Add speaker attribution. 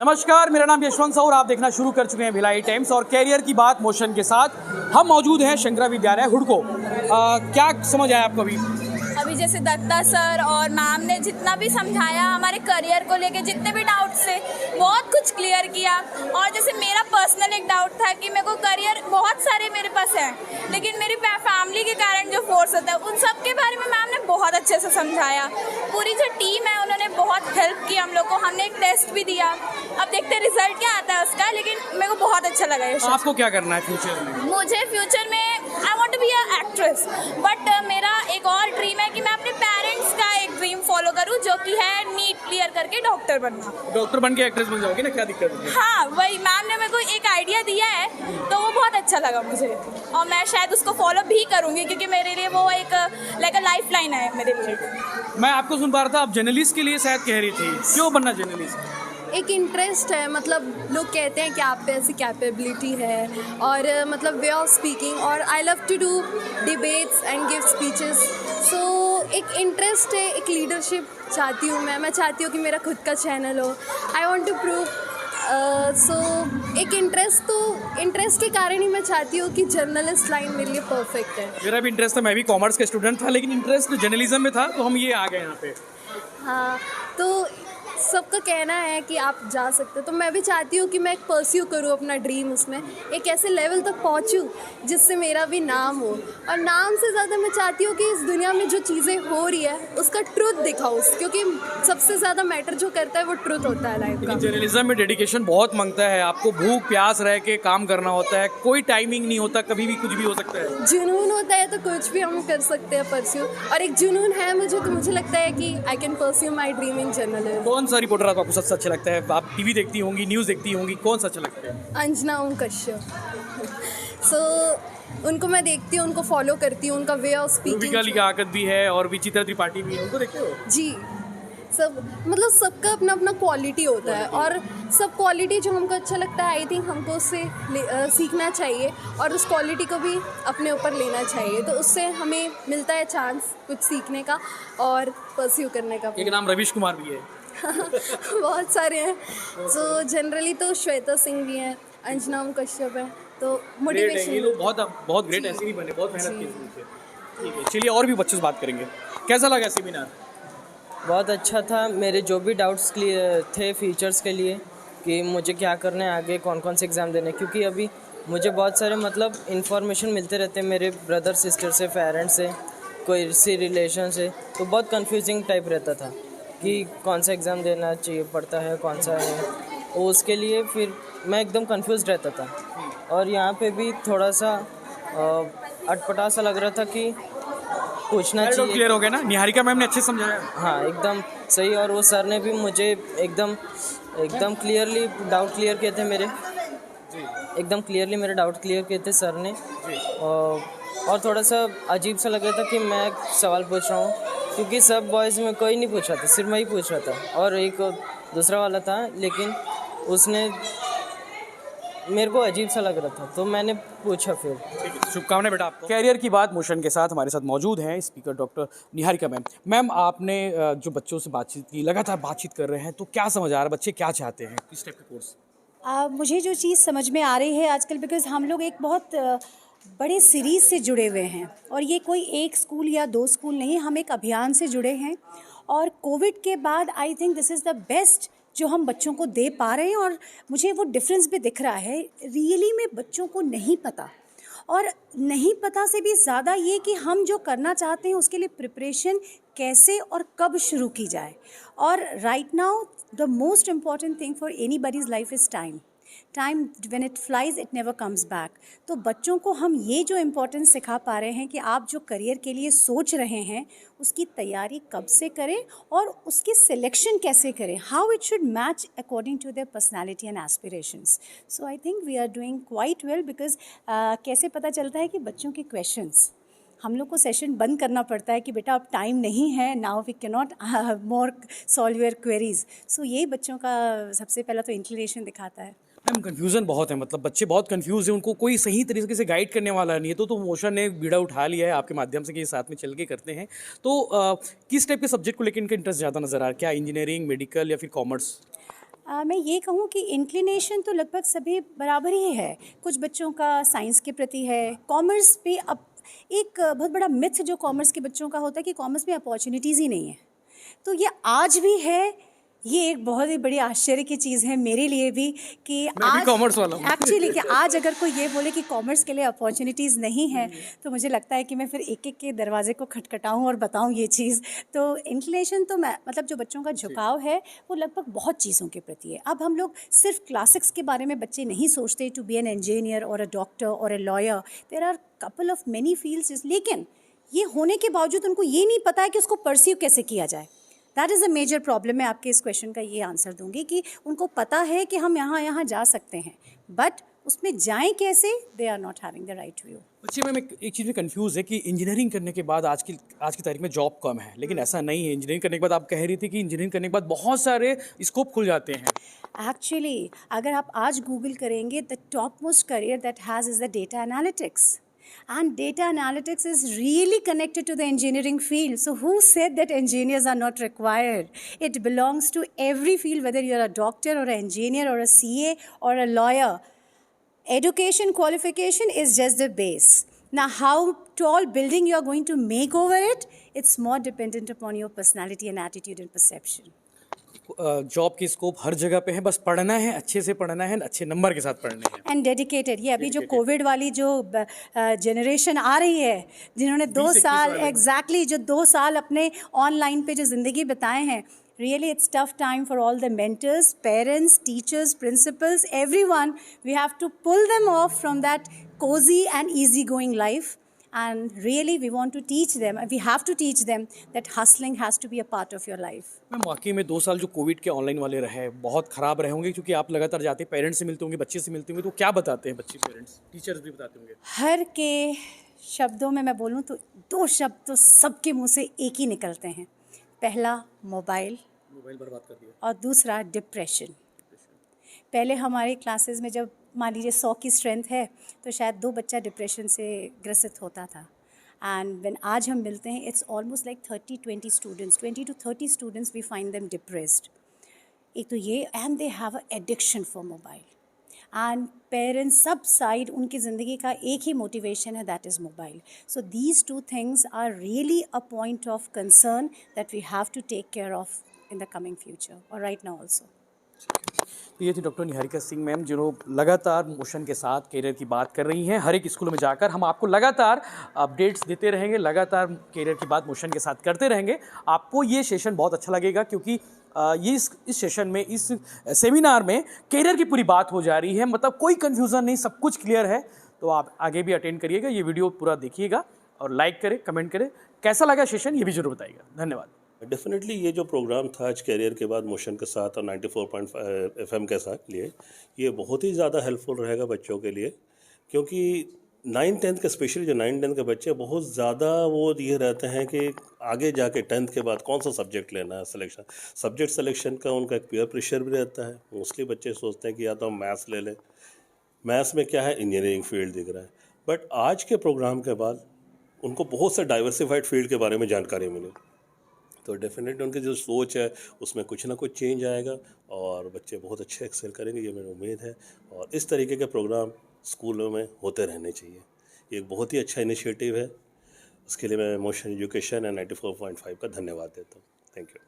Speaker 1: नमस्कार, मेरा नाम यशवंत साहू और आप देखना शुरू कर चुके हैं भिलाई टाइम्स और कैरियर की बात मोशन के साथ। हम मौजूद हैं शंकरा विद्यालय हुडको। क्या समझ आया आपको अभी
Speaker 2: जैसे दत्ता सर और मैम ने जितना भी समझाया हमारे करियर को लेके, जितने भी डाउट्स थे बहुत कुछ क्लियर किया। और जैसे मेरा पर्सनल एक डाउट था कि मेरे को करियर बहुत सारे मेरे पास हैं, लेकिन मेरी फैमिली के कारण जो फोर्स होता है उन सब के बारे में मैम ने बहुत अच्छे से समझाया। पूरी जो टीम है उन्होंने बहुत हेल्प की हम लोग को। हमने एक टेस्ट भी दिया, अब देखते हैं रिजल्ट क्या आता है उसका, लेकिन मेरे को बहुत अच्छा लगा ये।
Speaker 1: आपको क्या करना है फ्यूचर में?
Speaker 2: मुझे फ्यूचर में I want to be a actress, but मेरा एक और ड्रीम है कि मैं अपने पेरेंट्स का एक ड्रीम फॉलो करूं, जो कि है नीट क्लियर करके डॉक्टर बनना।
Speaker 1: डॉक्टर बन के एक्ट्रेस बन जाओगे ना, क्या दिक्कत है?
Speaker 2: हाँ, वही मैम ने मेरे को एक आइडिया दिया है तो वो बहुत अच्छा लगा मुझे, और मैं शायद उसको फॉलो भी करूंगी क्योंकि मेरे लिए वो एक लाइक अ लाइफ लाइन है मेरे लिए।
Speaker 1: मैं आपको सुन पा रहा था आप जर्नलिस्ट के लिए शायद कह रही थी, क्यों बनना जर्नलिस्ट?
Speaker 3: एक इंटरेस्ट है, मतलब लोग कहते हैं कि आप पे ऐसी कैपेबिलिटी है और मतलब वे ऑफ स्पीकिंग, और I love to do debates and give speeches. So एक इंटरेस्ट है, एक लीडरशिप चाहती हूँ मैं चाहती हूँ कि मेरा खुद का चैनल हो। आई वांट टू प्रूव सो एक इंटरेस्ट के कारण ही मैं चाहती हूँ कि जर्नलिस्ट लाइन मेरे लिए परफेक्ट है।
Speaker 1: मेरा भी इंटरेस्ट था, मैं भी कॉमर्स का स्टूडेंट था, लेकिन इंटरेस्ट जर्नलिज्म में था तो हम ये आ गए यहाँ पे।
Speaker 3: हाँ, तो सबका कहना है कि आप जा सकते हो, तो मैं भी चाहती हूँ कि मैं परस्यू करूँ अपना ड्रीम, उसमें एक ऐसे लेवल तक पहुँचूँ जिससे मेरा भी नाम हो। और नाम से ज़्यादा मैं चाहती हूँ कि इस दुनिया में जो चीज़ें हो रही है उसका ट्रुथ दिखाऊँ, क्योंकि सबसे ज़्यादा मैटर जो करता है वो ट्रुथ होता है लाइफ का।
Speaker 1: जर्नलिज्म में डेडिकेशन बहुत मांगता है, आपको भूख प्यास रह के काम करना होता है, कोई टाइमिंग नहीं होता, कभी भी कुछ भी हो सकता है।
Speaker 3: जुनून होता है तो कुछ भी हम कर सकते हैं परस्यू, और एक जुनून है मुझे, तो मुझे लगता है कि I can pursue my dream in journalism.
Speaker 1: कौन सा रिपोर्टर आपको सबसे अच्छा लगता है? आप टीवी देखती होंगी, न्यूज़ देखती होंगी, कौन सा अच्छा लगता है?
Speaker 3: अंजना ओम कश्यप। सो उनको मैं देखती हूँ, उनको फॉलो करती हूँ, उनका way of speaking.
Speaker 1: Rubika Liyaqat भी है और विचित्रा त्रिपाठी भी है, उनको देखते हो?
Speaker 3: जी, सब मतलब सबका अपना अपना क्वालिटी होता है, और सब क्वालिटी जो हमको अच्छा लगता है आई थिंक हमको उससे सीखना चाहिए और उस क्वालिटी को भी अपने ऊपर लेना चाहिए, तो उससे हमें मिलता है चांस कुछ सीखने का और परस्यू करने का।
Speaker 1: एक नाम रवीश कुमार भी है।
Speaker 3: बहुत सारे हैं, तो जनरली तो श्वेता सिंह भी हैं, अंजना ओम कश्यप है, तो मोटिवेशन।
Speaker 1: ये लोग बहुत ग्रेट ऐसे ही बने, बहुत मेहनत की इसमें। ठीक है, चलिए और भी बच्चों से बात करेंगे। कैसा लगा सेमिनार?
Speaker 4: बहुत अच्छा था। मेरे जो भी डाउट्स क्लियर थे फ्यूचर्स के लिए कि मुझे क्या करना है आगे, कौन कौन से एग्ज़ाम देने, क्योंकि अभी मुझे बहुत सारे मतलब इन्फॉर्मेशन मिलते रहते हैं मेरे ब्रदर सिस्टर से, पेरेंट्स से, कोई सी रिलेशन से, तो बहुत कंफ्यूजिंग टाइप रहता था कि कौन सा एग्ज़ाम देना चाहिए पड़ता है, कौन सा है, तो उसके लिए फिर मैं एकदम कंफ्यूज रहता था। और यहाँ पे भी थोड़ा सा अटपटा सा लग रहा था कि पूछना चाहिए।
Speaker 1: क्लियर हो गया ना? निहारिका मैम ने अच्छे से समझाया।
Speaker 4: हाँ, एकदम सही। और वो सर ने भी मुझे एकदम क्लियरली डाउट क्लियर किए थे मेरे, एकदम क्लियरली मेरे डाउट क्लियर किए थे सर ने। और थोड़ा सा अजीब सा लग रहा था कि मैं सवाल पूछ रहा हूँ, क्योंकि सब बॉयज़ में कोई नहीं पूछ रहा था, सिर्फ मैं ही पूछ रहा था, और एक दूसरा वाला था, लेकिन उसने मेरे को अजीब सा लग रहा था तो मैंने पूछा फिर।
Speaker 1: शुभकामनाएं बेटा आपको। कैरियर की बात मोशन के साथ हमारे साथ मौजूद हैं speaker doctor Niharika ma'am. Ma'am, आपने जो बच्चों से बातचीत की, लगातार बातचीत कर रहे हैं, तो क्या समझ आ रहा है, बच्चे क्या चाहते हैं, किस टाइप का कोर्स?
Speaker 5: मुझे जो चीज़ समझ में आ रही है आजकल, बिकॉज़ हम लोग एक बहुत बड़े सीरीज़ से जुड़े हुए हैं, और ये कोई एक स्कूल या दो स्कूल नहीं, हम एक अभियान से जुड़े हैं, और कोविड के बाद I think this is the best जो हम बच्चों को दे पा रहे हैं। और मुझे वो डिफरेंस भी दिख रहा है, रियली में बच्चों को नहीं पता, और नहीं पता से भी ज़्यादा ये कि हम जो करना चाहते हैं उसके लिए प्रिपरेशन कैसे और कब शुरू की जाए। और right now the most important thing for anybody's life is time. Time when it flies it never comes back. तो बच्चों को हम ये जो इम्पोर्टेंस सिखा पा रहे हैं कि आप जो करियर के लिए सोच रहे हैं उसकी तैयारी कब से करें और उसकी सिलेक्शन कैसे करें, how it should match according to their personality and aspirations. So I think we are doing quite well, because कैसे पता चलता है कि बच्चों के क्वेश्चंस, हम लोग को सेशन बंद करना पड़ता है कि बेटा अब टाइम नहीं है, now we can not more solve your queries. So यही बच्चों का सबसे पहला तो इंक्लिनेशन दिखाता है।
Speaker 1: मैम, कन्फ्यूज़न बहुत है, मतलब बच्चे बहुत कंफ्यूज हैं, उनको कोई सही तरीके से गाइड करने वाला नहीं है। तो मोशन ने बीड़ा उठा लिया है आपके माध्यम से कि ये साथ में चल के करते हैं। तो किस टाइप के सब्जेक्ट को लेकर इनका इंटरेस्ट ज़्यादा नज़र आ रहा है? क्या इंजीनियरिंग, मेडिकल या फिर कॉमर्स?
Speaker 5: मैं ये कहूँ कि इंक्लिनेशन तो लगभग सभी बराबर ही है। कुछ बच्चों का साइंस के प्रति है, कॉमर्स पे अब एक बहुत बड़ा मिथ जो कॉमर्स के बच्चों का होता है कि कॉमर्स में अपॉर्चुनिटीज़ ही नहीं है, तो ये आज भी है। ये एक बहुत ही बड़ी आश्चर्य की चीज़ है मेरे लिए भी कि
Speaker 1: मैं भी कॉमर्स वाला हूँ।
Speaker 5: एक्चुअली कि आज अगर कोई ये बोले कि कॉमर्स के लिए अपॉर्चुनिटीज़ नहीं है, तो मुझे लगता है कि मैं फिर एक एक के दरवाजे को खटखटाऊँ और बताऊँ ये चीज़। तो इंक्लिनेशन तो मैं मतलब जो बच्चों का झुकाव है वो लगभग बहुत चीज़ों के प्रति है। अब हम लोग सिर्फ क्लासिक्स के बारे में बच्चे नहीं सोचते टू बी एन इंजीनियर और अ डॉक्टर और a lawyer, there are couple of many fields, लेकिन ये होने के बावजूद उनको ये नहीं पता है कि उसको परस्यू कैसे किया जाए। That is a major problem. मैं आपके इस क्वेश्चन का ये आंसर दूंगी कि उनको पता है कि हम यहाँ जा सकते हैं, बट उसमें जाएं कैसे, they are not having the right view.
Speaker 1: बच्चे में एक चीज़ में कंफ्यूज है कि इंजीनियरिंग करने के बाद आज की तारीख में जॉब कम है, लेकिन ऐसा नहीं है। इंजीनियरिंग करने के बाद आप कह रही थी कि इंजीनियरिंग करने के बाद बहुत सारे स्कोप खुल जाते हैं।
Speaker 5: एक्चुअली अगर आप आज गूगल करेंगे, the top most career that has is the data analytics. And data analytics is really connected to the engineering field. So who said that engineers are not required? It belongs to every field, whether you're a doctor or an engineer or a CA or a lawyer. Education qualification is just the base. Now, how tall building you're going to make over it, it's more dependent upon your personality and attitude and perception.
Speaker 1: Job की scope हर जगह पे है, बस पढ़ना है, अच्छे से पढ़ना है, अच्छे नंबर के साथ पढ़ना है।
Speaker 5: And dedicated. ये अभी जो कोविड वाली जो जनरेशन आ रही है, जिन्होंने 2 साल एग्जैक्टली जो 2 साल अपने ऑनलाइन पे जो ज़िंदगी बिताए हैं, really it's tough time for all the mentors, parents, teachers, principals, everyone. We have to pull them off from that cozy and easygoing life. And really, we want to teach them, we have to teach them that hustling has to be a part of your life.
Speaker 1: Ma'am, वाकई में 2 साल जो Covid के online वाले रहे बहुत ख़राब रहे होंगे, क्योंकि आप लगातार जाते हैं, पेरेंट्स से मिलते होंगे, बच्चे से मिलते होंगे, तो क्या बताते हैं बच्चे, पेरेंट्स, टीचर्स भी बताते होंगे?
Speaker 5: हर के शब्दों में मैं बोलूँ तो 2 शब्द तो सबके मुंह से एक ही निकलते हैं। पहला मोबाइल
Speaker 1: बर्बाद कर दिया,
Speaker 5: और दूसरा डिप्रेशन। पहले हमारे क्लासेस में जब मान लीजिए 100 की स्ट्रेंथ है तो शायद 2 बच्चा डिप्रेशन से ग्रसित होता था। एंड व्हेन आज हम मिलते हैं, it's almost like 30-20 students, 20 to 30 students we find them depressed. एक तो ये, and they have a addiction for mobile. And parents सब साइड उनकी ज़िंदगी का एक ही मोटिवेशन है, that is mobile. So these 2 things are really a point of concern that we have to take care of in the coming future और right now also.
Speaker 1: तो ये थी डॉक्टर निहारिका सिंह मैम, जो लगातार मोशन के साथ करियर की बात कर रही हैं। हर एक स्कूलों में जाकर हम आपको लगातार अपडेट्स देते रहेंगे, लगातार करियर की बात मोशन के साथ करते रहेंगे। आपको ये सेशन बहुत अच्छा लगेगा, क्योंकि ये इस सेशन में, इस सेमिनार में करियर की पूरी बात हो जा रही है। मतलब कोई कन्फ्यूज़न नहीं, सब कुछ क्लियर है। तो आप आगे भी अटेंड करिएगा, ये वीडियो पूरा देखिएगा और लाइक करें, कमेंट करें। कैसा लगा सेशन ये भी जरूर बताइएगा। धन्यवाद।
Speaker 6: डेफिनेटली ये जो प्रोग्राम था आज कैरियर के बाद मोशन के साथ और 94.5 FM के साथ लिए, ये बहुत ही ज़्यादा हेल्पफुल रहेगा बच्चों के लिए, क्योंकि 9th-10th के, स्पेशली जो 9th-10th के बच्चे बहुत ज़्यादा वो ये रहते हैं कि आगे जाके 10th के बाद कौन सा सब्जेक्ट लेना है, सब्जेक्ट सिलेक्शन का उनका एक पीयर प्रेशर भी रहता है। मोस्टली बच्चे सोचते हैं कि या तो हम मैथ्स ले लें, मैथ्स में क्या है, इंजीनियरिंग फील्ड दिख रहा है। बट आज के प्रोग्राम के बाद उनको बहुत से डाइवर्सिफाइड फील्ड के बारे में जानकारी मिली, तो डेफिनेटली उनकी जो सोच है उसमें कुछ ना कुछ चेंज आएगा और बच्चे बहुत अच्छे एक्सेल करेंगे, ये मेरी उम्मीद है। और इस तरीके के प्रोग्राम स्कूलों में होते रहने चाहिए। ये एक बहुत ही अच्छा इनिशिएटिव है, उसके लिए मैं मोशन एजुकेशन एंड 94.5 का धन्यवाद देता हूँ। Thank you.